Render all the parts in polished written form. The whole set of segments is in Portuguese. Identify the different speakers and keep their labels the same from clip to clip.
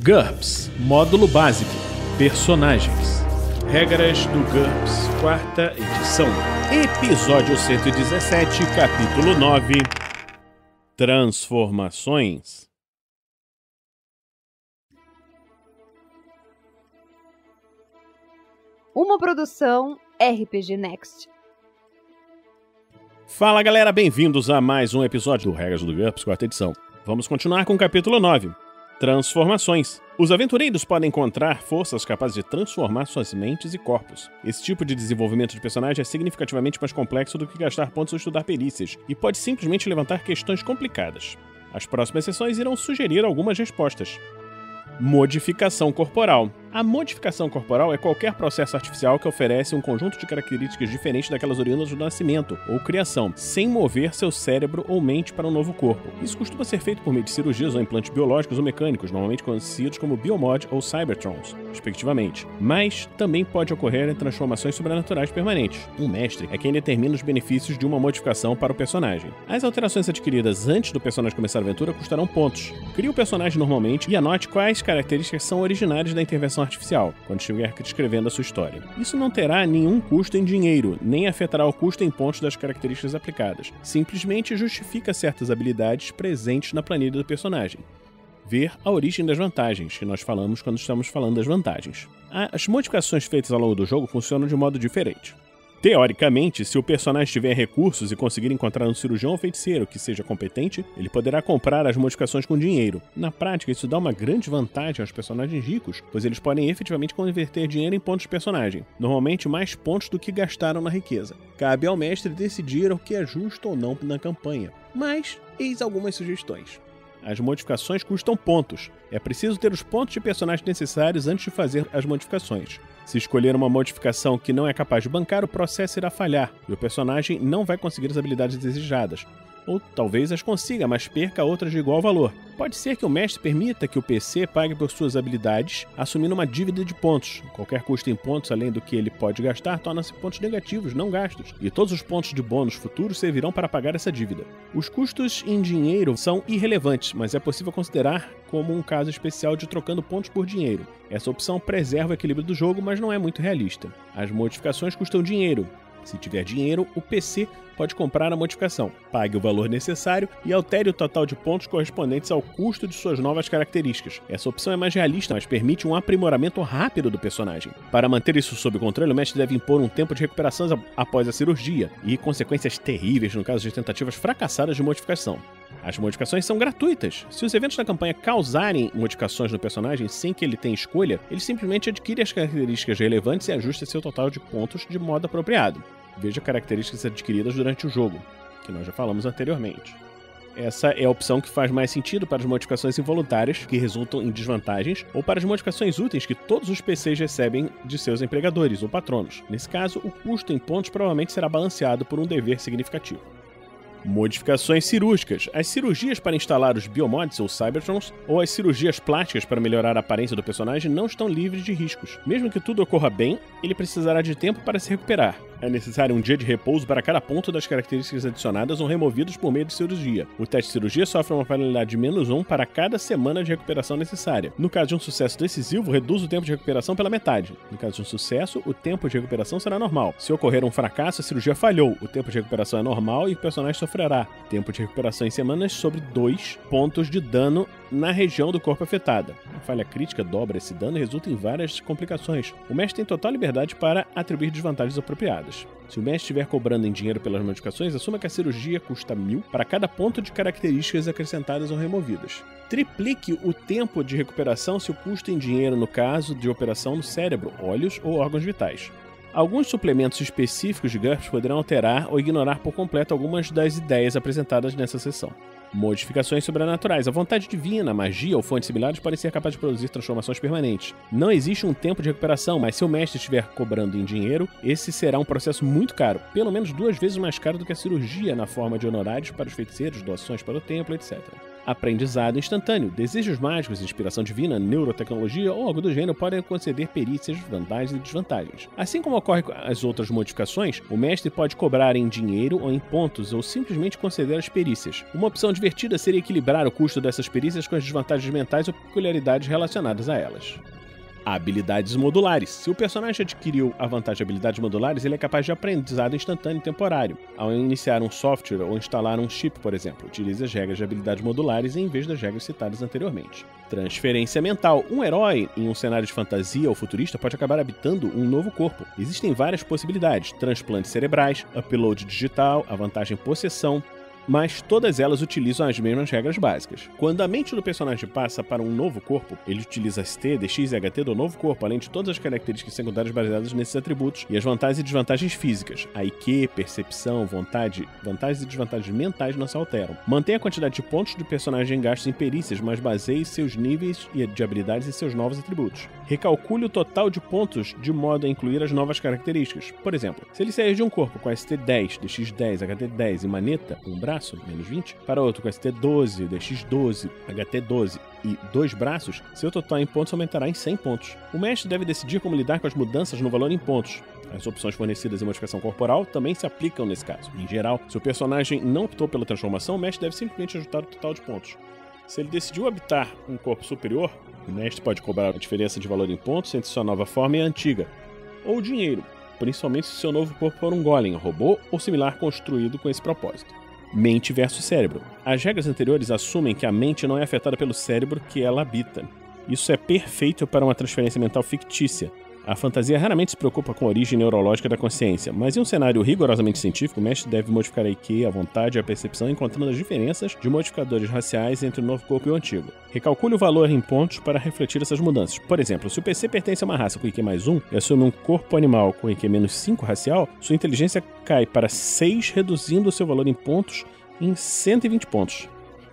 Speaker 1: GURPS Módulo Básico Personagens. Regras do GURPS, 4ª edição. Episódio 117, capítulo 9. Transformações.
Speaker 2: Uma produção RPG Next.
Speaker 1: Fala galera, bem-vindos a mais um episódio do Regras do GURPS, 4ª edição. Vamos continuar com o capítulo 9. Transformações. Os aventureiros podem encontrar forças capazes de transformar suas mentes e corpos. Esse tipo de desenvolvimento de personagem é significativamente mais complexo do que gastar pontos ou estudar perícias, e pode simplesmente levantar questões complicadas. As próximas sessões irão sugerir algumas respostas. Modificação corporal. A modificação corporal é qualquer processo artificial que oferece um conjunto de características diferentes daquelas oriundas do nascimento ou criação, sem mover seu cérebro ou mente para um novo corpo. Isso costuma ser feito por meio de cirurgias ou implantes biológicos ou mecânicos, normalmente conhecidos como Biomod ou Cybertrons, respectivamente. Mas também pode ocorrer em transformações sobrenaturais permanentes. Um mestre é quem determina os benefícios de uma modificação para o personagem. As alterações adquiridas antes do personagem começar a aventura custarão pontos. Crie o personagem normalmente e anote quais características são originárias da intervenção artificial, quando estiver escrevendo a sua história. Isso não terá nenhum custo em dinheiro, nem afetará o custo em pontos das características aplicadas. Simplesmente justifica certas habilidades presentes na planilha do personagem. Ver a origem das vantagens, que nós falamos quando estamos falando das vantagens. As modificações feitas ao longo do jogo funcionam de modo diferente. Teoricamente, se o personagem tiver recursos e conseguir encontrar um cirurgião ou feiticeiro que seja competente, ele poderá comprar as modificações com dinheiro. Na prática, isso dá uma grande vantagem aos personagens ricos, pois eles podem efetivamente converter dinheiro em pontos de personagem, normalmente mais pontos do que gastaram na riqueza. Cabe ao mestre decidir o que é justo ou não na campanha, mas eis algumas sugestões. As modificações custam pontos. É preciso ter os pontos de personagem necessários antes de fazer as modificações. Se escolher uma modificação que não é capaz de bancar, o processo irá falhar e o personagem não vai conseguir as habilidades desejadas. Ou talvez as consiga, mas perca outras de igual valor. Pode ser que o mestre permita que o PC pague por suas habilidades, assumindo uma dívida de pontos. Qualquer custo em pontos além do que ele pode gastar torna-se pontos negativos, não gastos, e todos os pontos de bônus futuros servirão para pagar essa dívida. Os custos em dinheiro são irrelevantes, mas é possível considerar como um caso especial de trocando pontos por dinheiro. Essa opção preserva o equilíbrio do jogo, mas não é muito realista. As modificações custam dinheiro. Se tiver dinheiro, o PC pode comprar a modificação, pague o valor necessário e altere o total de pontos correspondentes ao custo de suas novas características. Essa opção é mais realista, mas permite um aprimoramento rápido do personagem. Para manter isso sob controle, o mestre deve impor um tempo de recuperação após a cirurgia e consequências terríveis no caso de tentativas fracassadas de modificação. As modificações são gratuitas. Se os eventos da campanha causarem modificações no personagem sem que ele tenha escolha, ele simplesmente adquire as características relevantes e ajusta seu total de pontos de modo apropriado. Veja características adquiridas durante o jogo, que nós já falamos anteriormente. Essa é a opção que faz mais sentido para as modificações involuntárias, que resultam em desvantagens, ou para as modificações úteis que todos os PCs recebem de seus empregadores ou patronos. Nesse caso, o custo em pontos provavelmente será balanceado por um dever significativo. Modificações cirúrgicas. As cirurgias para instalar os Biomods ou Cybertrons, ou as cirurgias plásticas para melhorar a aparência do personagem não estão livres de riscos. Mesmo que tudo ocorra bem, ele precisará de tempo para se recuperar. É necessário um dia de repouso para cada ponto das características adicionadas ou removidas por meio de cirurgia. O teste de cirurgia sofre uma penalidade de -1 para cada semana de recuperação necessária. No caso de um sucesso decisivo, reduz o tempo de recuperação pela metade. No caso de um sucesso, o tempo de recuperação será normal. Se ocorrer um fracasso, a cirurgia falhou. O tempo de recuperação é normal e o personagem sofrerá tempo de recuperação em semanas sobre 2 pontos de dano na região do corpo afetada. A falha crítica dobra esse dano e resulta em várias complicações. O mestre tem total liberdade para atribuir desvantagens apropriadas. Se o mestre estiver cobrando em dinheiro pelas modificações, assuma que a cirurgia custa 1000 para cada ponto de características acrescentadas ou removidas. Triplique o tempo de recuperação se o custo em dinheiro no caso de operação no cérebro, olhos ou órgãos vitais. Alguns suplementos específicos de GURPS poderão alterar ou ignorar por completo algumas das ideias apresentadas nessa sessão. Modificações sobrenaturais. A vontade divina, a magia ou fontes similares podem ser capazes de produzir transformações permanentes. Não existe um tempo de recuperação, mas se o mestre estiver cobrando em dinheiro, esse será um processo muito caro, pelo menos 2 vezes mais caro do que a cirurgia na forma de honorários para os feiticeiros, doações para o templo, etc. Aprendizado instantâneo, desejos mágicos, inspiração divina, neurotecnologia ou algo do gênero podem conceder perícias, vantagens e desvantagens. Assim como ocorre com as outras modificações, o mestre pode cobrar em dinheiro ou em pontos ou simplesmente conceder as perícias. Uma opção divertida seria equilibrar o custo dessas perícias com as desvantagens mentais ou peculiaridades relacionadas a elas. Habilidades modulares. Se o personagem adquiriu a vantagem de habilidades modulares, ele é capaz de aprendizado instantâneo e temporário. Ao iniciar um software ou instalar um chip, por exemplo, utilize as regras de habilidades modulares em vez das regras citadas anteriormente. Transferência mental. Um herói em um cenário de fantasia ou futurista pode acabar habitando um novo corpo. Existem várias possibilidades: transplantes cerebrais, upload digital, a vantagem possessão, mas todas elas utilizam as mesmas regras básicas. Quando a mente do personagem passa para um novo corpo, ele utiliza ST, DX e HT do novo corpo, além de todas as características secundárias baseadas nesses atributos e as vantagens e desvantagens físicas. A IQ, percepção, vontade, vantagens e desvantagens mentais não se alteram. Mantenha a quantidade de pontos do personagem gastos em perícias, mas baseie seus níveis de habilidades em seus novos atributos. Recalcule o total de pontos de modo a incluir as novas características. Por exemplo, se ele sair de um corpo com ST 10, DX 10, HT 10 e maneta, um braço, menos 20, para outro com ST 12, DX 12, HT 12 e 2 braços, seu total em pontos aumentará em 100 pontos. O mestre deve decidir como lidar com as mudanças no valor em pontos. As opções fornecidas em modificação corporal também se aplicam nesse caso. Em geral, se o personagem não optou pela transformação, o mestre deve simplesmente ajustar o total de pontos. Se ele decidiu habitar um corpo superior, o mestre pode cobrar a diferença de valor em pontos entre sua nova forma e a antiga, ou dinheiro, principalmente se seu novo corpo for um golem, robô ou similar construído com esse propósito. Mente versus cérebro. As regras anteriores assumem que a mente não é afetada pelo cérebro que ela habita. Isso é perfeito para uma transferência mental fictícia. A fantasia raramente se preocupa com a origem neurológica da consciência, mas em um cenário rigorosamente científico, o mestre deve modificar a IQ, a vontade e a percepção, encontrando as diferenças de modificadores raciais entre o novo corpo e o antigo. Recalcule o valor em pontos para refletir essas mudanças. Por exemplo, se o PC pertence a uma raça com IQ mais 1 e assume um corpo animal com IQ menos 5 racial, sua inteligência cai para 6, reduzindo o seu valor em pontos em 120 pontos.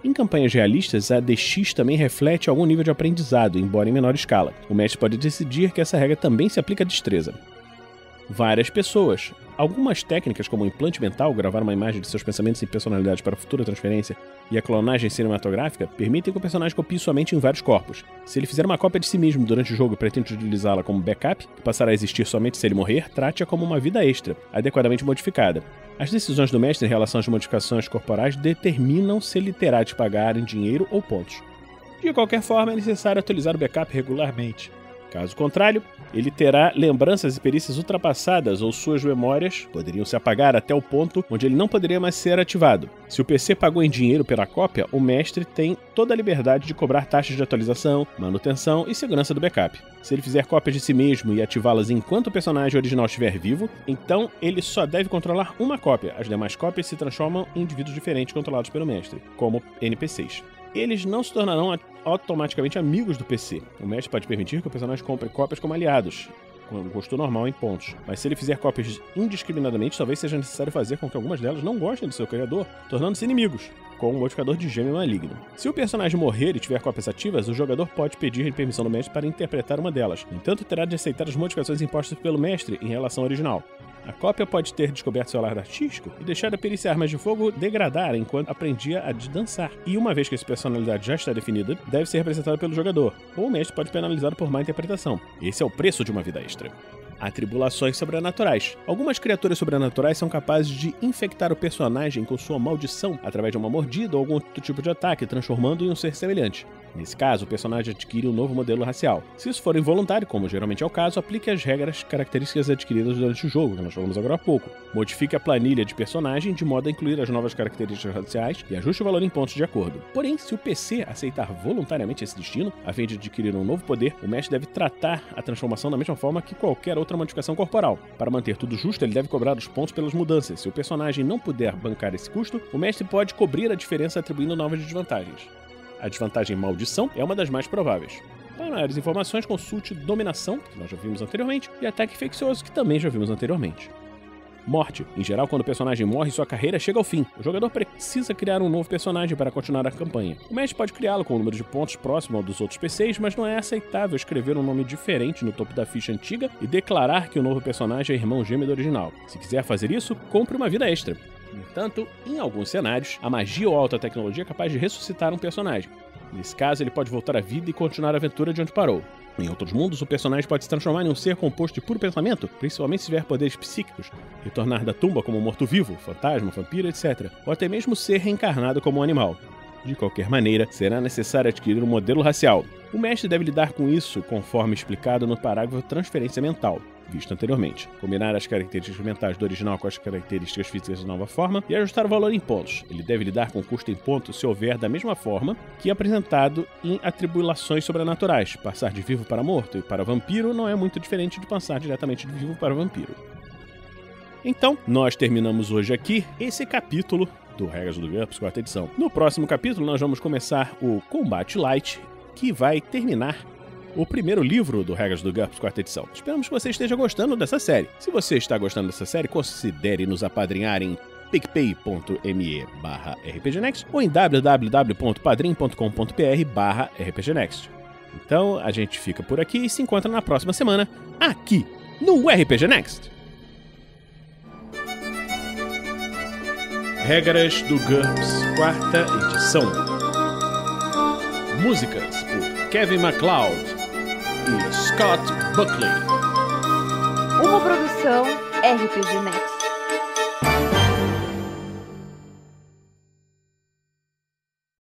Speaker 1: Em campanhas realistas, a DX também reflete algum nível de aprendizado, embora em menor escala. O mestre pode decidir que essa regra também se aplica à destreza. Várias pessoas. Algumas técnicas, como o implante mental, gravar uma imagem de seus pensamentos e personalidades para futura transferência, e a clonagem cinematográfica, permitem que o personagem copie sua mente em vários corpos. Se ele fizer uma cópia de si mesmo durante o jogo e pretende utilizá-la como backup, que passará a existir somente se ele morrer, trate-a como uma vida extra, adequadamente modificada. As decisões do mestre em relação às modificações corporais determinam se ele terá de pagar em dinheiro ou pontos. De qualquer forma, é necessário atualizar o backup regularmente. Caso contrário, ele terá lembranças e perícias ultrapassadas ou suas memórias poderiam se apagar até o ponto onde ele não poderia mais ser ativado. Se o PC pagou em dinheiro pela cópia, o mestre tem toda a liberdade de cobrar taxas de atualização, manutenção e segurança do backup. Se ele fizer cópias de si mesmo e ativá-las enquanto o personagem original estiver vivo, então ele só deve controlar uma cópia. As demais cópias se transformam em indivíduos diferentes controlados pelo mestre, como NPCs. Eles não se tornarão automaticamente amigos do PC. O mestre pode permitir que o personagem compre cópias como aliados, com gosto normal em pontos. Mas se ele fizer cópias indiscriminadamente, talvez seja necessário fazer com que algumas delas não gostem do seu criador, tornando-se inimigos, com um modificador de gêmeo maligno. Se o personagem morrer e tiver cópias ativas, o jogador pode pedir permissão do mestre para interpretar uma delas. No entanto, terá de aceitar as modificações impostas pelo mestre em relação ao original. A cópia pode ter descoberto seu lado artístico e deixado a perícia armas de fogo degradar enquanto aprendia a dançar. E uma vez que essa personalidade já está definida, deve ser representada pelo jogador, ou o mestre pode penalizá-lo por má interpretação. Esse é o preço de uma vida extra. Atribulações sobrenaturais. Algumas criaturas sobrenaturais são capazes de infectar o personagem com sua maldição através de uma mordida ou algum outro tipo de ataque, transformando-o em um ser semelhante. Nesse caso, o personagem adquire um novo modelo racial. Se isso for involuntário, como geralmente é o caso, aplique as regras características adquiridas durante o jogo, que nós falamos agora há pouco. Modifique a planilha de personagem de modo a incluir as novas características raciais e ajuste o valor em pontos de acordo. Porém, se o PC aceitar voluntariamente esse destino, a fim de adquirir um novo poder, o mestre deve tratar a transformação da mesma forma que qualquer outra modificação corporal. Para manter tudo justo, ele deve cobrar os pontos pelas mudanças. Se o personagem não puder bancar esse custo, o mestre pode cobrir a diferença atribuindo novas desvantagens. A desvantagem maldição é uma das mais prováveis. Para maiores informações, consulte dominação, que nós já vimos anteriormente, e ataque infeccioso, que também já vimos anteriormente. Morte. Em geral, quando o personagem morre, sua carreira chega ao fim. O jogador precisa criar um novo personagem para continuar a campanha. O mestre pode criá-lo com um número de pontos próximo ao dos outros PCs, mas não é aceitável escrever um nome diferente no topo da ficha antiga e declarar que o novo personagem é irmão gêmeo do original. Se quiser fazer isso, compre uma vida extra. No entanto, em alguns cenários, a magia ou alta tecnologia é capaz de ressuscitar um personagem. Nesse caso, ele pode voltar à vida e continuar a aventura de onde parou. Em outros mundos, o personagem pode se transformar em um ser composto de puro pensamento, principalmente se tiver poderes psíquicos, retornar da tumba como um morto-vivo, fantasma, vampiro, etc., ou até mesmo ser reencarnado como um animal. De qualquer maneira, será necessário adquirir um modelo racial. O mestre deve lidar com isso conforme explicado no parágrafo Transferência Mental, visto anteriormente. Combinar as características mentais do original com as características físicas da nova forma e ajustar o valor em pontos. Ele deve lidar com o custo em pontos se houver da mesma forma que apresentado em atribulações sobrenaturais. Passar de vivo para morto e para vampiro não é muito diferente de passar diretamente de vivo para vampiro. Então, nós terminamos hoje aqui esse capítulo do Regras do GURPS, 4ª edição. No próximo capítulo, nós vamos começar o Combate Light, que vai terminar o primeiro livro do Regras do GURPS, 4ª edição. Esperamos que você esteja gostando dessa série. Se você está gostando dessa série, considere nos apadrinhar em picpay.me/rpgnext ou em www.padrim.com.br/rpgnext. Então, a gente fica por aqui e se encontra na próxima semana, aqui no RPG Next. Regras do GURPS, 4ª edição. Músicas por Kevin MacLeod e Scott Buckley.
Speaker 2: Uma produção RPG Next.